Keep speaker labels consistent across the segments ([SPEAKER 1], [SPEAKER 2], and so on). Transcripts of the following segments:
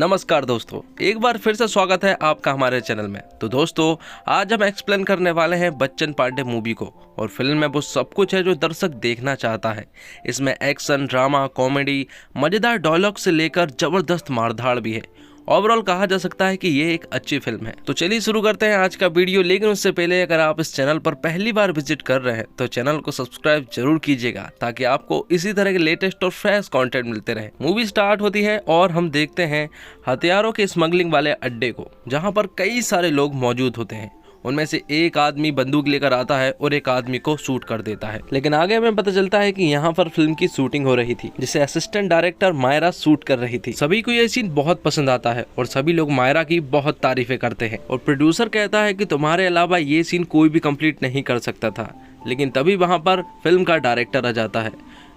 [SPEAKER 1] नमस्कार दोस्तों, एक बार फिर से स्वागत है आपका हमारे चैनल में। तो दोस्तों, आज हम एक्सप्लेन करने वाले हैं बच्चन पांडे मूवी को। और फिल्म में वो सब कुछ है जो दर्शक देखना चाहता है। इसमें एक्शन, ड्रामा, कॉमेडी, मजेदार डायलॉग से लेकर जबरदस्त मारधाड़ भी है। ओवरऑल कहा जा सकता है कि ये एक अच्छी फिल्म है। तो चलिए शुरू करते हैं आज का वीडियो। लेकिन उससे पहले अगर आप इस चैनल पर पहली बार विजिट कर रहे हैं तो चैनल को सब्सक्राइब जरूर कीजिएगा, ताकि आपको इसी तरह के लेटेस्ट और फ्रेश कंटेंट मिलते रहे। मूवी स्टार्ट होती है और हम देखते हैं हथियारों के स्मगलिंग वाले अड्डे को, जहाँ पर कई सारे लोग मौजूद होते हैं। उनमें से एक आदमी बंदूक लेकर आता है और एक आदमी को शूट कर देता है। लेकिन आगे हमें पता चलता है कि यहाँ पर फिल्म की शूटिंग हो रही थी, जिसे असिस्टेंट डायरेक्टर मायरा शूट कर रही थी। सभी को ये सीन बहुत पसंद आता है और सभी लोग मायरा की बहुत तारीफें करते हैं। और प्रोड्यूसर कहता है कि तुम्हारे अलावा ये सीन कोई भी कंप्लीट नहीं कर सकता था। लेकिन तभी वहाँ पर फिल्म का डायरेक्टर आ जाता है।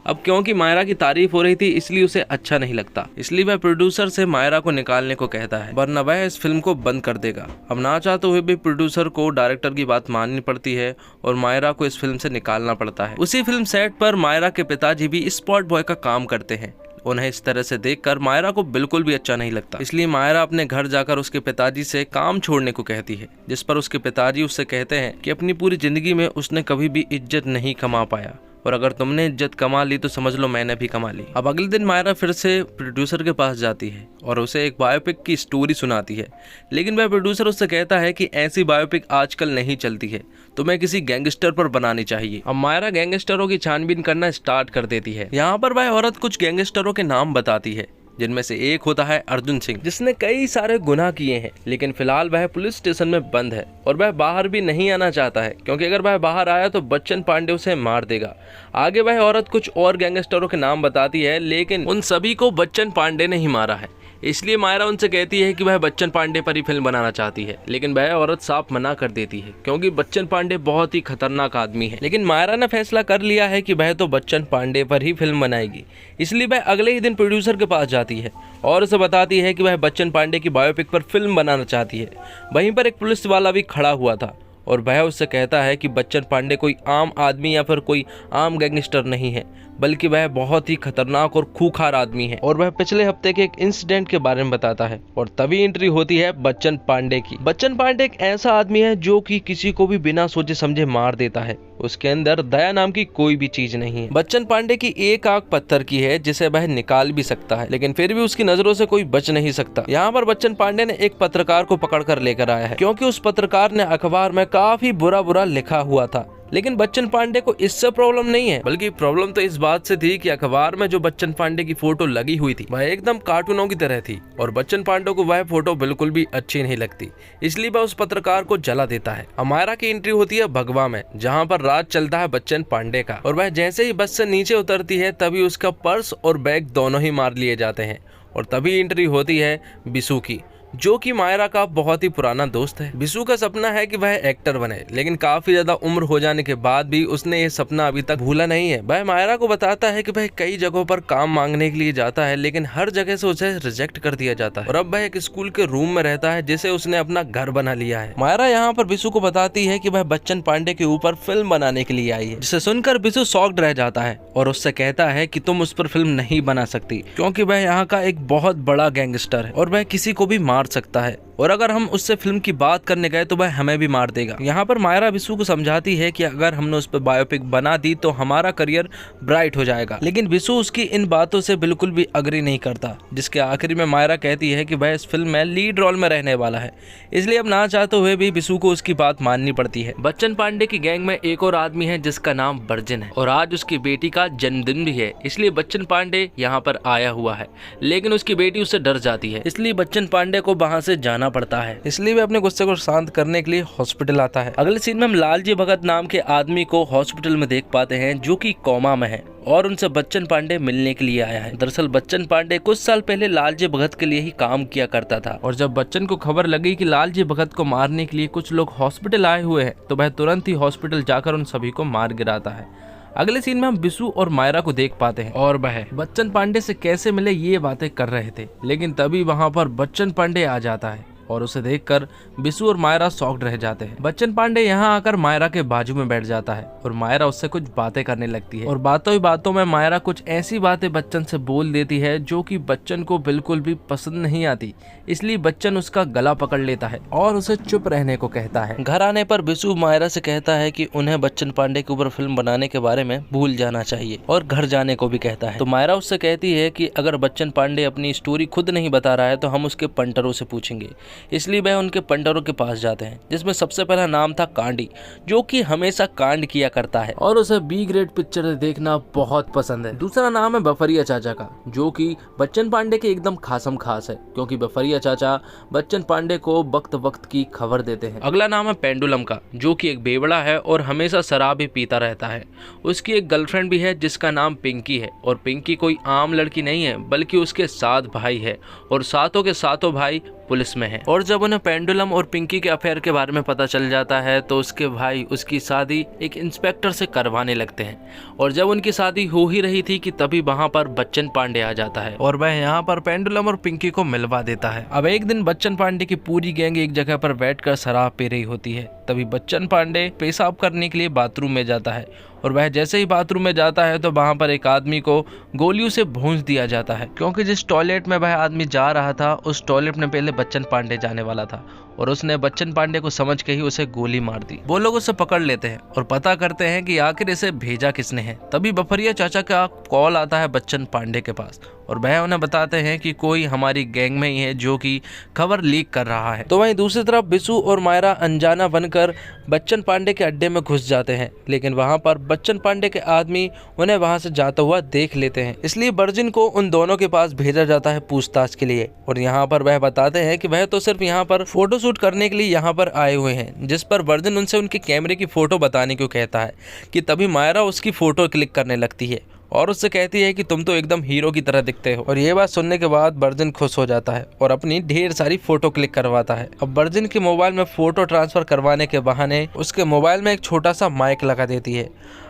[SPEAKER 1] अब क्योंकि मायरा की तारीफ हो रही थी, इसलिए उसे अच्छा नहीं लगता। इसलिए वह प्रोड्यूसर से मायरा को निकालने को कहता है, वरना वह इस फिल्म को बंद कर देगा। अब ना चाहते हुए भी प्रोड्यूसर को डायरेक्टर की बात माननी पड़ती है और मायरा को इस फिल्म से निकालना पड़ता है। उसी फिल्म सेट पर मायरा के पिताजी भी स्पॉट बॉय का काम करते हैं। उन्हें इस तरह से देखकर मायरा को बिल्कुल भी अच्छा नहीं लगता। इसलिए मायरा अपने घर जाकर उसके पिताजी से काम छोड़ने को कहती है, जिस पर उसके पिताजी उससे कहते हैं कि अपनी पूरी जिंदगी में उसने कभी भी इज्जत नहीं कमा पाया, और अगर तुमने इज्जत कमा ली तो समझ लो मैंने भी कमा ली। अब अगले दिन मायरा फिर से प्रोड्यूसर के पास जाती है और उसे एक बायोपिक की स्टोरी सुनाती है। लेकिन वह प्रोड्यूसर उससे कहता है कि ऐसी बायोपिक आजकल नहीं चलती है, तुम्हें किसी गैंगस्टर पर बनानी चाहिए। अब मायरा गैंगस्टरों की छानबीन करना स्टार्ट कर देती है। यहाँ पर वह औरत कुछ गैंगस्टरों के नाम बताती है, जिनमें से एक होता है अर्जुन सिंह, जिसने कई सारे गुनाह किए हैं। लेकिन फिलहाल वह पुलिस स्टेशन में बंद है और वह बाहर भी नहीं आना चाहता है, क्योंकि अगर वह बाहर आया तो बच्चन पांडे उसे मार देगा। आगे वह औरत कुछ और गैंगस्टरों के नाम बताती है, लेकिन उन सभी को बच्चन पांडे ने ही मारा है। इसलिए मायरा उनसे कहती है कि वह बच्चन पांडे पर ही फिल्म बनाना चाहती है। लेकिन वह औरत साफ मना कर देती है, क्योंकि बच्चन पांडे बहुत ही खतरनाक आदमी है। लेकिन मायरा ने फैसला कर लिया है कि वह तो बच्चन पांडे पर ही फिल्म बनाएगी। इसलिए वह अगले ही दिन प्रोड्यूसर के पास जाती है और उसे बताती है कि वह बच्चन पांडे की बायोपिक पर फिल्म बनाना चाहती है। वहीं पर एक पुलिस वाला भी खड़ा हुआ था और वह उससे कहता है कि बच्चन पांडे कोई आम आदमी या फिर कोई आम गैंगस्टर नहीं है, बल्कि वह बहुत ही खतरनाक और खूंखार आदमी है। और वह पिछले हफ्ते के एक इंसिडेंट के बारे में बताता है। और तभी एंट्री होती है बच्चन पांडे की। बच्चन पांडे एक ऐसा आदमी है जो कि किसी को भी बिना सोचे समझे मार देता है। उसके अंदर दया नाम की कोई भी चीज नहीं है। बच्चन पांडे की एक आंख पत्थर की है, जिसे वह निकाल भी सकता है, लेकिन फिर भी उसकी नजरों से कोई बच नहीं सकता। यहाँ पर बच्चन पांडे ने एक पत्रकार को पकड़ कर लेकर आया है, क्योंकि उस पत्रकार ने अखबार में काफी बुरा लिखा हुआ था। लेकिन बच्चन पांडे को इससे प्रॉब्लम नहीं है, बल्कि प्रॉब्लम तो इस बात से थी कि अखबार में जो बच्चन पांडे की फोटो लगी हुई थी वह एकदम कार्टूनों की तरह थी और बच्चन पांडे को वह फोटो बिल्कुल भी अच्छी नहीं लगती। इसलिए वह उस पत्रकार को जला देता है। मायरा की एंट्री होती है भगवा में, जहाँ पर राज चलता है बच्चन पांडे का। और वह जैसे ही बस से नीचे उतरती है तभी उसका पर्स और बैग दोनों ही मार लिए जाते हैं। और तभी एंट्री होती है बिशु की, जो कि मायरा का बहुत ही पुराना दोस्त है। बिशु का सपना है कि वह एक्टर बने, लेकिन काफी ज्यादा उम्र हो जाने के बाद भी उसने ये सपना अभी तक भूला नहीं है। वह मायरा को बताता है कि वह कई जगहों पर काम मांगने के लिए जाता है, लेकिन हर जगह से उसे रिजेक्ट कर दिया जाता है। और अब वह एक स्कूल के रूम में रहता है, जिसे उसने अपना घर बना लिया है। मायरा यहाँ पर बिशु को बताती है कि वह बच्चन पांडे के ऊपर फिल्म बनाने के लिए आई है, जिसे सुनकर बिशु शॉक्ड रह जाता है और उससे कहता है कि तुम उस पर फिल्म नहीं बना सकती, क्योंकि वह यहाँ का एक बहुत बड़ा गैंगस्टर है और वह किसी को भी मार सकता है, और अगर हम उससे फिल्म की बात करने गए तो वह हमें भी मार देगा। यहाँ पर मायरा बिशु को समझाती है कि अगर हमने उस पर बायोपिक बना दी तो हमारा करियर ब्राइट हो जाएगा। लेकिन बिशु उसकी इन बातों से बिल्कुल भी अग्री नहीं करता, जिसके आखिरी में मायरा कहती है कि वह इस फिल्म में लीड रोल में रहने वाला है। इसलिए अब ना चाहते हुए भी बिशु को उसकी बात माननी पड़ती है। बच्चन पांडे की गैंग में एक और आदमी है जिसका नाम बर्जन है, और आज उसकी बेटी का जन्मदिन भी है। इसलिए बच्चन पांडे यहाँ पर आया हुआ है, लेकिन उसकी बेटी उससे डर जाती है। इसलिए बच्चन पांडे को वहाँ से जाना पड़ता है। इसलिए वे अपने गुस्से को शांत करने के लिए हॉस्पिटल आता है। अगले सीन में हम लालजी भगत नाम के आदमी को हॉस्पिटल में देख पाते हैं, जो कि कोमा में है और उनसे बच्चन पांडे मिलने के लिए आया है। दरअसल बच्चन पांडे कुछ साल पहले लालजी भगत के लिए ही काम किया करता था, और जब बच्चन को खबर लगी कि लालजी भगत को मारने के लिए कुछ लोग हॉस्पिटल आए हुए हैं, तो वह तुरंत ही हॉस्पिटल जाकर उन सभी को मार गिराता है। अगले सीन में हम बिशु और मायरा को देख पाते हैं और वह बच्चन पांडे से कैसे मिले ये बातें कर रहे थे। लेकिन तभी वहाँ पर बच्चन पांडे आ जाता है और उसे देखकर बिशु और मायरा शॉक्ड रह जाते हैं। बच्चन पांडे यहाँ आकर मायरा के बाजू में बैठ जाता है और मायरा उससे कुछ बातें करने लगती है और बातों ही बातों में मायरा कुछ ऐसी बातें बच्चन से बोल देती है जो कि बच्चन को बिल्कुल भी पसंद नहीं आती। इसलिए बच्चन उसका गला पकड़ लेता है और उसे चुप रहने को कहता है। घर आने पर बिशु मायरा से कहता है कि उन्हें बच्चन पांडे के ऊपर फिल्म बनाने के बारे में भूल जाना चाहिए और घर जाने को भी कहता है। तो मायरा उससे कहती है कि अगर बच्चन पांडे अपनी स्टोरी खुद नहीं बता रहा है तो हम उसके पंटरों से पूछेंगे। इसलिए वह उनके पंटरों के पास जाते हैं, जिसमें सबसे पहला नाम था कांडी, जो कि हमेशा कांड किया करता है और उसे बी ग्रेड पिक्चर देखना बहुत पसंद है। दूसरा नाम है बफरिया चाचा का, जो कि बच्चन पांडे के एकदम खासम खास है, क्योंकि बफरिया चाचा बच्चन पांडे को वक्त वक्त की खबर देते हैं। अगला नाम है पेंडुलम का, जो कि एक बेवड़ा है और हमेशा शराब ही पीता रहता है। उसकी एक गर्लफ्रेंड भी है जिसका नाम पिंकी है, और पिंकी कोई आम लड़की नहीं है बल्कि उसके 7 भाई है और सातों के सातों भाई पुलिस में है। और जब उन्हें पेंडुलम और पिंकी के अफेयर के बारे में पता चल जाता है तो उसके भाई उसकी शादी एक इंस्पेक्टर से करवाने लगते हैं। और जब उनकी शादी हो ही रही थी कि तभी वहां पर बच्चन पांडे आ जाता है और वह यहाँ पर पेंडुलम और पिंकी को मिलवा देता है। अब एक दिन बच्चन पांडे की पूरी गैंग एक जगह पर बैठकर शराब पी रही होती है। तभी बच्चन पांडे पेशाब करने के लिए बाथरूम में जाता है और वह जैसे ही बाथरूम में जाता है तो वहां पर एक आदमी को गोलियों से भूंज दिया जाता है, क्योंकि जिस टॉयलेट में वह आदमी जा रहा था उस टॉयलेट में पहले बच्चन पांडे जाने वाला था और उसने बच्चन पांडे को समझ के ही उसे गोली मार दी। वो लोग उसे पकड़ लेते हैं और पता करते हैं कि आखिर इसे भेजा किसने है। तभी बफरिया चाचा का कॉल आता है बच्चन पांडे के पास और वह उन्हें बताते हैं कि कोई हमारी गैंग में ही है जो कि खबर लीक कर रहा है। तो वहीं दूसरी तरफ बिशु और मायरा अनजाना बनकर बच्चन पांडे के अड्डे में घुस जाते हैं, लेकिन वहां पर बच्चन पांडे के आदमी उन्हें वहां से जाता हुआ देख लेते हैं। इसलिए वर्जिन को उन दोनों के पास भेजा जाता है पूछताछ के लिए और यहाँ पर वह बताते हैं कि वह तो सिर्फ यहाँ पर फोटो शूट करने के लिए यहाँ पर आए हुए हैं। जिस पर वर्जिन उनसे उनके कैमरे की फोटो बताने को कहता है कि तभी मायरा उसकी फोटो क्लिक करने लगती है और उससे कहती है कि तुम तो एकदम हीरो की तरह दिखते हो। और ये बात सुनने के बाद वर्जिन खुश हो जाता है और अपनी ढेर सारी फोटो क्लिक करवाता है। अब वर्जिन के मोबाइल में फोटो ट्रांसफर करवाने के बहाने उसके मोबाइल में एक छोटा सा माइक लगा देती है।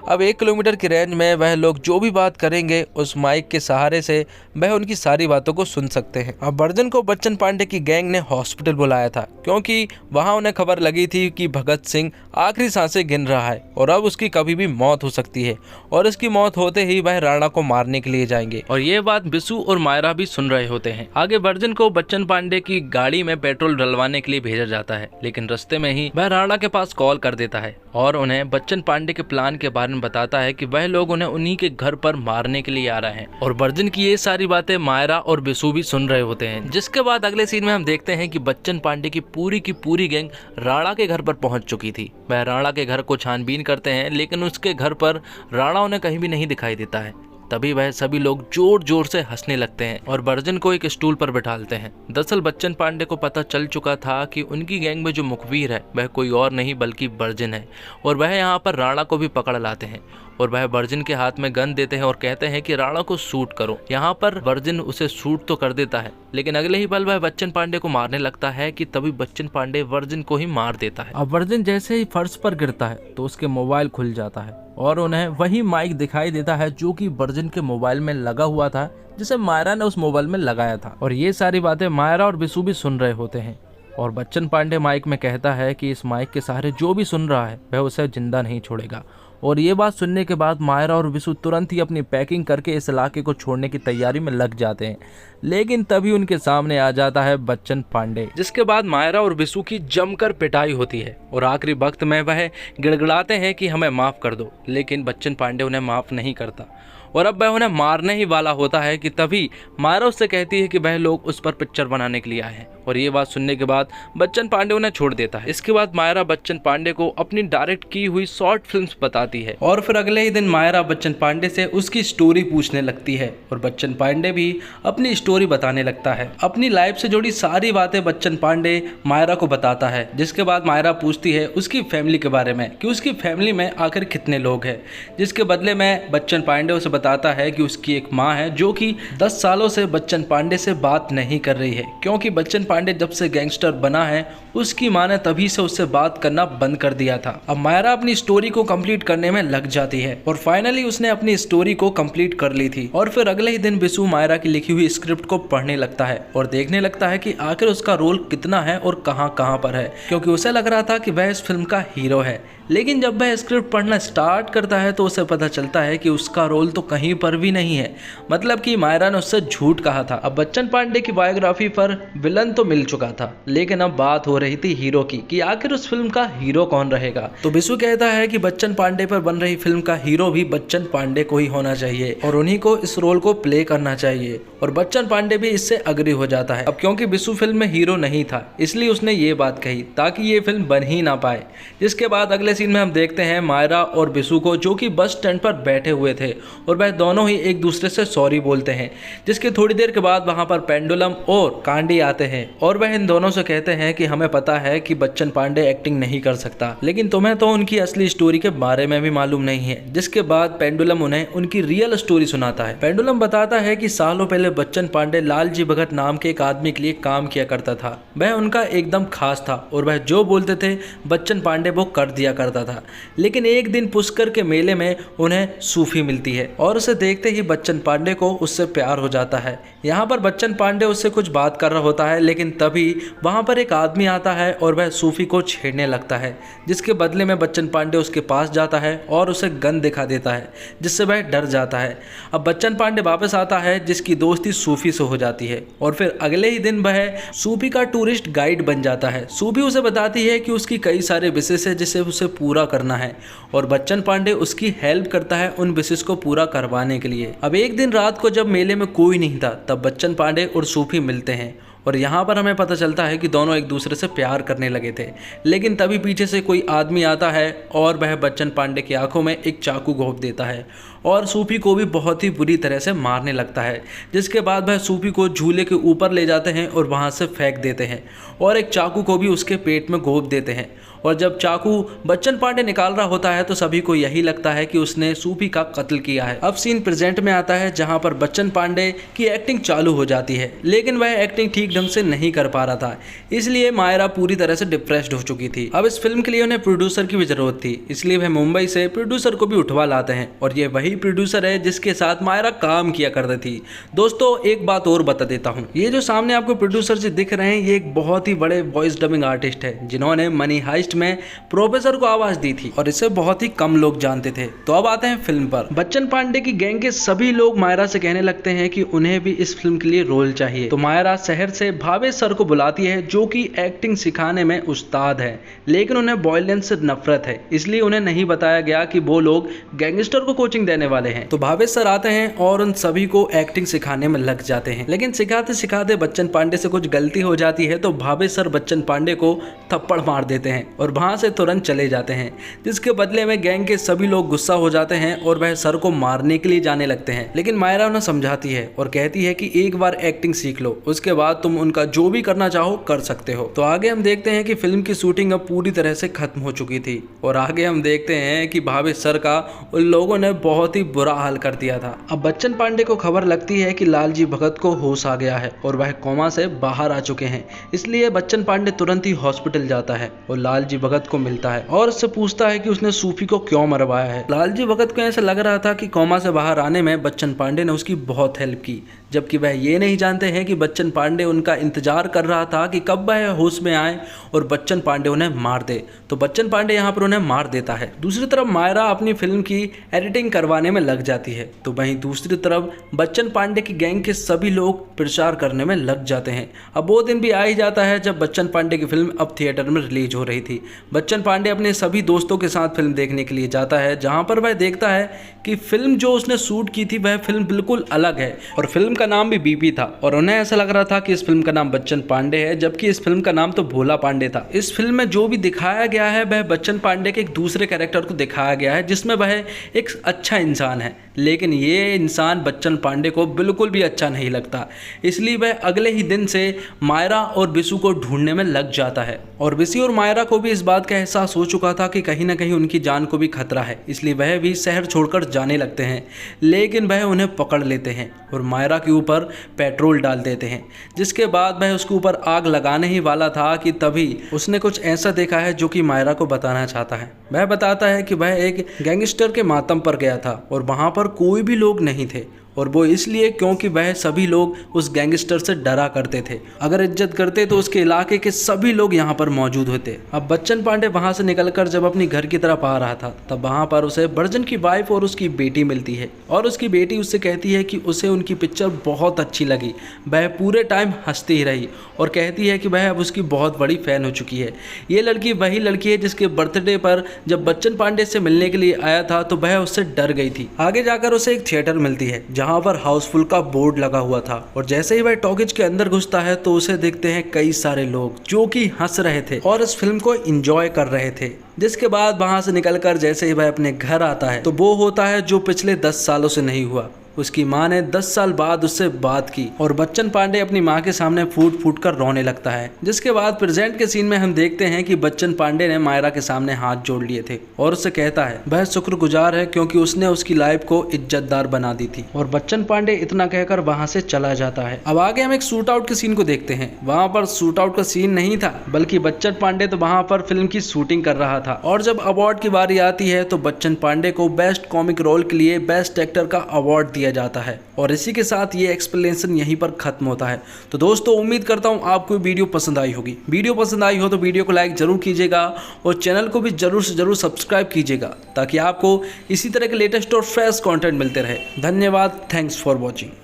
[SPEAKER 1] अब 1 किलोमीटर की रेंज में वह लोग जो भी बात करेंगे उस माइक के सहारे से वह उनकी सारी बातों को सुन सकते हैं। अब वर्जिन को बच्चन पांडे की गैंग ने हॉस्पिटल बुलाया था, क्योंकि वहां उन्हें खबर लगी थी कि भगत सिंह आखिरी सांसें गिन रहा है और अब उसकी कभी भी मौत हो सकती है और इसकी मौत होते ही वह राणा को मारने के लिए जाएंगे। और ये बात बिशु और मायरा भी सुन रहे होते हैं। आगे वर्जिन को बच्चन पांडे की गाड़ी में पेट्रोल डलवाने के लिए भेजा जाता है, लेकिन रास्ते में ही वह राणा के पास कॉल कर देता है और उन्हें बच्चन पांडे के प्लान के बारे में बताता है कि वह लोग उन्हें उन्हीं के घर पर मारने के लिए आ रहे हैं। और वर्जिन की ये सारी बातें मायरा और बिशु भी सुन रहे होते हैं। जिसके बाद अगले सीन में हम देखते हैं कि बच्चन पांडे की पूरी गैंग राणा के घर पर पहुंच चुकी थी। वह राणा के घर को छानबीन करते हैं, लेकिन उसके घर पर राणा उन्हें कहीं भी नहीं दिखाई देता है। तभी वह सभी लोग जोर जोर से हंसने लगते हैं और वर्जिन को एक स्टूल पर बिठालते हैं। दरअसल बच्चन पांडे को पता चल चुका था कि उनकी गैंग में जो मुखबिर है वह कोई और नहीं बल्कि वर्जिन है और वह यहाँ पर राणा को भी पकड़ लाते हैं और वह वर्जिन के हाथ में गन देते हैं और कहते हैं कि राणा को शूट करो। यहाँ पर वर्जिन उसे शूट तो कर देता है, लेकिन अगले ही पल वह बच्चन पांडे को मारने लगता है कि तभी बच्चन पांडे वर्जिन को ही मार देता है। अब वर्जिन जैसे ही फर्श पर गिरता है तो उसके मोबाइल खुल जाता है और उन्हें वही माइक दिखाई देता है जो कि वर्जिन के मोबाइल में लगा हुआ था, जिसे मायरा ने उस मोबाइल में लगाया था। और ये सारी बातें मायरा और बिशु भी सुन रहे होते हैं और बच्चन पांडे माइक में कहता है कि इस माइक के सहारे जो भी सुन रहा है वह उसे जिंदा नहीं छोड़ेगा। और ये बात सुनने के बाद मायरा और बिशु तुरंत ही अपनी पैकिंग करके इस इलाके को छोड़ने की तैयारी में लग जाते हैं, लेकिन तभी उनके सामने आ जाता है बच्चन पांडे, जिसके बाद मायरा और बिशु की जमकर पिटाई होती है और आखिरी वक्त में वह गिड़गिड़ाते हैं कि हमें माफ कर दो, लेकिन बच्चन पांडे उन्हें माफ नहीं करता और अब वह उन्हें मारने ही वाला होता है कि तभी मायरा उससे कहती है कि वह लोग उस पर पिक्चर बनाने के लिए आए हैं। और ये बात सुनने के बाद बच्चन पांडे उन्हें छोड़ देता है। इसके बाद मायरा बच्चन पांडे को अपनी डायरेक्ट की हुई शॉर्ट फिल्म्स बताती है और फिर अगले ही दिन मायरा बच्चन पांडे से उसकी स्टोरी पूछने लगती है और बच्चन पांडे भी अपनी स्टोरी बताने लगता है। अपनी लाइफ से जुड़ी सारी बातें बच्चन पांडे मायरा को बताता है, जिसके बाद मायरा पूछती है उसकी फैमिली के बारे में कि उसकी फैमिली में आखिर कितने लोग हैं, जिसके बदले में बच्चन पांडे उसे
[SPEAKER 2] बताता है कि उसकी एक माँ है जो कि 10 सालों से बच्चन पांडे से बात नहीं कर रही है, क्योंकि बच्चन पांडे जब से गैंगस्टर बना है उसकी माँ ने तभी से उससे बात करना बंद कर दिया था। अब मायरा अपनी स्टोरी को कंप्लीट करने में लग जाती है और फाइनली उसने अपनी स्टोरी को कंप्लीट कर ली थी। और फिर अगले ही दिन बिशु मायरा की लिखी हुई स्क्रिप्ट को पढ़ने लगता है और देखने लगता है कि आखिर उसका रोल कितना है और कहाँ कहाँ पर है, क्योंकि उसे लग रहा था कि वह इस फिल्म का हीरो है। लेकिन जब वह स्क्रिप्ट पढ़ना स्टार्ट करता है तो उसे पता चलता है कि उसका रोल तो कहीं पर भी नहीं है, मतलब कि मायरा ने उससे झूठ कहा था। अब बच्चन पांडे की बायोग्राफी पर विलन तो मिल चुका था, लेकिन अब बात हो रही थी हीरो की कि आखिर उस फिल्म का हीरो कौन रहेगा। तो बिशु कहता है कि बच्चन पांडे पर बन रही फिल्म का हीरो भी बच्चन पांडे को ही होना चाहिए और उन्हीं को इस रोल को प्ले करना चाहिए। और बच्चन पांडे भी इससे अग्री हो जाता है। अब क्योंकि बिशु फिल्म में हीरो नहीं था इसलिए उसने ये बात कही ताकि ये फिल्म बन ही ना पाए। जिसके बाद अगले सीन में हम देखते हैं मायरा और बिशु को जो कि बस स्टैंड पर बैठे हुए थे और वह दोनों ही एक दूसरे से सॉरी बोलते हैं। जिसके थोड़ी देर के बाद वहां पर पेंडुलम और कांडी आते हैं और वह इन दोनों से कहते हैं कि हमें पता है कि बच्चन पांडे एक्टिंग नहीं कर सकता, लेकिन तुम्हें तो उनकी असली स्टोरी के बारे में भी मालूम नहीं है। जिसके बाद पेंडुलम उन्हें उनकी रियल स्टोरी सुनाता है। पेंडुलम बताता है कि सालों पहले बच्चन पांडे लालजी भगत नाम के एक आदमी के लिए काम किया करता था। वह उनका एकदम खास था और वह जो बोलते थे बच्चन पांडे वो कर दिया करता था। लेकिन एक दिन पुष्कर के मेले में उन्हें सूफी मिलती है और उसे देखते ही बच्चन पांडे को उससे प्यार हो जाता है। यहाँ पर बच्चन पांडे उससे कुछ बात कर रहा होता है, लेकिन तभी वहाँ पर एक आदमी आता है और वह सूफी को छेड़ने लगता है। जिसके बदले में बच्चन पांडे उसके पास जाता है और उसे गन दिखा देता है, जिससे वह डर जाता है। अब बच्चन पांडे वापस आता है जिसकी दोस्ती सूफी से हो जाती है और फिर अगले ही दिन वह सूफी का टूरिस्ट गाइड बन जाता है। सूफी उसे बताती है कि उसकी कई सारे विशेष है जिसे उसे पूरा करना है और बच्चन पांडे उसकी हेल्प करता है उन विशेष को पूरा करवाने के लिए। अब एक दिन रात को जब मेले में कोई नहीं था तब बच्चन पांडे और सूफी मिलते हैं और यहाँ पर हमें पता चलता है कि दोनों एक दूसरे से प्यार करने लगे थे। लेकिन तभी पीछे से कोई आदमी आता है और वह बच्चन पांडे की आंखों में एक चाकू घोंप देता है और सूफी को भी बहुत ही बुरी तरह से मारने लगता है। जिसके बाद वह सूफी को झूले के ऊपर ले जाते हैं और वहाँ से फेंक देते हैं और एक चाकू को भी उसके पेट में घोंप देते हैं। और जब चाकू बच्चन पांडे निकाल रहा होता है तो सभी को यही लगता है कि उसने सूफी का कत्ल किया है। अब सीन प्रेजेंट में आता है जहां पर बच्चन पांडे की एक्टिंग चालू हो जाती है, लेकिन वह एक्टिंग ठीक ढंग से नहीं कर पा रहा था, इसलिए मायरा पूरी तरह से डिप्रेस्ड हो चुकी थी। अब इस फिल्म के लिए उन्हें प्रोड्यूसर की भी जरूरत थी, इसलिए वह मुंबई से प्रोड्यूसर को भी उठवा लाते हैं और ये वही प्रोड्यूसर है जिसके साथ मायरा काम किया करती थी। दोस्तों एक बात और बता देता हूँ, ये जो सामने आपको प्रोड्यूसर जी दिख रहे हैं ये एक बहुत ही बड़े वॉइस डबिंग आर्टिस्ट है जिन्होंने मनी हाइस्ट में प्रोफेसर को आवाज दी थी और इसे बहुत ही कम लोग जानते थे। तो अब आते हैं फिल्म पर। बच्चन पांडे की गैंग के सभी लोग मायरा से कहने लगते हैं कि उन्हें भी इस फिल्म के लिए रोल चाहिए। तो मायरा शहर से भावेश सर को बुलाती है जो कि एक्टिंग सिखाने में उस्ताद है, लेकिन उन्हें वॉयलेंस से नफरत है, इसलिए उन्हें नहीं बताया गया कि वो लोग गैंगस्टर को कोचिंग देने वाले हैं। तो भावेश सर आते हैं और उन सभी को एक्टिंग सिखाने में लग जाते हैं, लेकिन सिखाते सिखाते बच्चन पांडे से कुछ गलती हो जाती है तो भावेश सर बच्चन पांडे को थप्पड़ मार देते हैं और वहां से तुरंत चले जाते हैं। जिसके बदले में गैंग के सभी लोग गुस्सा हो जाते हैं और वह सर को मारने के लिए जाने लगते हैं, लेकिन मायरा उन्हें समझाती है और कहती है कि एक बार एक्टिंग सीख लो, उसके बाद तुम उनका जो भी करना चाहो कर सकते हो। तो आगे हम देखते हैं कि फिल्म की शूटिंग अब पूरी तरह से खत्म हो चुकी थी और आगे हम देखते हैं कि भावेश सर का उन लोगों ने बहुत ही बुरा हाल कर दिया था। अब बच्चन पांडे को खबर लगती है कि लालजी भगत को होश आ गया है और वह कोमा से बाहर आ चुके हैं, इसलिए बच्चन पांडे तुरंत ही हॉस्पिटल जाता है और लालजी भगत को मिलता है और उससे पूछता है कि उसने सूफी को क्यों मरवाया है। लालजी भगत को ऐसा लग रहा था कि कोमा से बाहर आने में बच्चन पांडे ने उसकी बहुत हेल्प की, जबकि वह ये नहीं जानते हैं कि बच्चन पांडे उनका इंतजार कर रहा था कि कब वह होश में आए और बच्चन पांडे उन्हें मार दे। तो बच्चन पांडे यहाँ पर उन्हें मार देता है। दूसरी तरफ मायरा अपनी फिल्म की एडिटिंग करवाने में लग जाती है, तो वहीं दूसरी तरफ बच्चन पांडे की गैंग के सभी लोग प्रचार करने में लग जाते हैं। अब वो दिन भी आ ही जाता है जब बच्चन पांडे की फिल्म अब थिएटर में रिलीज हो रही थी। बच्चन पांडे अपने सभी दोस्तों के साथ फिल्म देखने के लिए जाता है, जहां पर वह देखता है कि फिल्म जो उसने शूट की थी वह फिल्म बिल्कुल अलग है और फिल्म का का नाम भी बीपी था और उन्हें ऐसा लग रहा था कि इस फिल्म का नाम बच्चन पांडे है, जबकि इस फिल्म का नाम तो भोला पांडे था। इस फिल्म में जो भी दिखाया गया है वह बच्चन पांडे के एक दूसरे कैरेक्टर को दिखाया गया है, जिसमें वह एक अच्छा इंसान है, लेकिन ये इंसान बच्चन पांडे को बिल्कुल भी अच्छा नहीं लगता। इसलिए वह अगले ही दिन से मायरा और बिशु को ढूंढने में लग जाता है और बिशु और मायरा को भी इस बात का एहसास हो चुका था कि कहीं ना कहीं उनकी जान को भी खतरा है, इसलिए वह भी शहर छोड़कर जाने लगते हैं। लेकिन वह उन्हें पकड़ लेते हैं और मायरा के ऊपर पेट्रोल डाल देते हैं, जिसके बाद वह उसके ऊपर आग लगाने ही वाला था कि तभी उसने कुछ ऐसा देखा है जो कि मायरा को बताना चाहता है। वह बताता है कि वह एक गैंगस्टर के मातम पर गया था और वहाँ पर कोई भी लोग नहीं थे, और वो इसलिए क्योंकि वह सभी लोग उस गैंगस्टर से डरा करते थे। अगर इज्जत करते तो उसके इलाके के सभी लोग यहाँ पर मौजूद होते। अब बच्चन पांडे वहाँ से निकलकर जब अपनी घर की तरफ आ रहा था, तब वहाँ पर उसे बर्जन की वाइफ और उसकी बेटी मिलती है और उसकी बेटी उससे कहती है कि उसे उनकी पिक्चर बहुत अच्छी लगी। वह पूरे टाइम हंसती ही रही और कहती है कि वह अब उसकी बहुत बड़ी फ़ैन हो चुकी है। ये लड़की वही लड़की है जिसके बर्थडे पर जब बच्चन पांडे से मिलने के लिए आया था तो वह उससे डर गई थी। आगे जाकर उसे एक थिएटर मिलती है जहाँ पर हाउसफुल का बोर्ड लगा हुआ था, और जैसे ही वह टॉकीज के अंदर घुसता है तो उसे देखते हैं कई सारे लोग जो कि हंस रहे थे और इस फिल्म को एंजॉय कर रहे थे। जिसके बाद वहां से निकलकर जैसे ही वह अपने घर आता है तो वो होता है जो पिछले 10 सालों से नहीं हुआ। उसकी माँ ने 10 साल बाद उससे बात की और बच्चन पांडे अपनी माँ के सामने फूट फूट कर रोने लगता है। जिसके बाद प्रेजेंट के सीन में हम देखते हैं कि बच्चन पांडे ने मायरा के सामने हाथ जोड़ लिए थे और उससे कहता है वह शुक्रगुजार है क्योंकि उसने उसकी लाइफ को इज्जतदार बना दी थी, और बच्चन पांडे इतना कहकर वहां से चला जाता है। अब आगे हम एक शूट आउट के सीन को देखते हैं। वहां पर शूट आउट का सीन नहीं था, बल्कि बच्चन पांडे तो वहां पर फिल्म की शूटिंग कर रहा था, और जब अवार्ड की बारी आती है तो बच्चन पांडे को बेस्ट कॉमिक रोल के लिए बेस्ट एक्टर का अवार्ड दिया जाता है। और इसी के साथ ये एक्सप्लेनेशन यहीं पर खत्म होता है। तो दोस्तों, उम्मीद करता हूँ आपको वीडियो पसंद आई होगी। वीडियो पसंद आई हो तो वीडियो को लाइक जरूर कीजिएगा और चैनल को भी जरूर से जरूर सब्सक्राइब कीजिएगा, ताकि आपको इसी तरह के लेटेस्ट और फ्रेश कंटेंट मिलते रहे। धन्यवाद। Thanks for watching.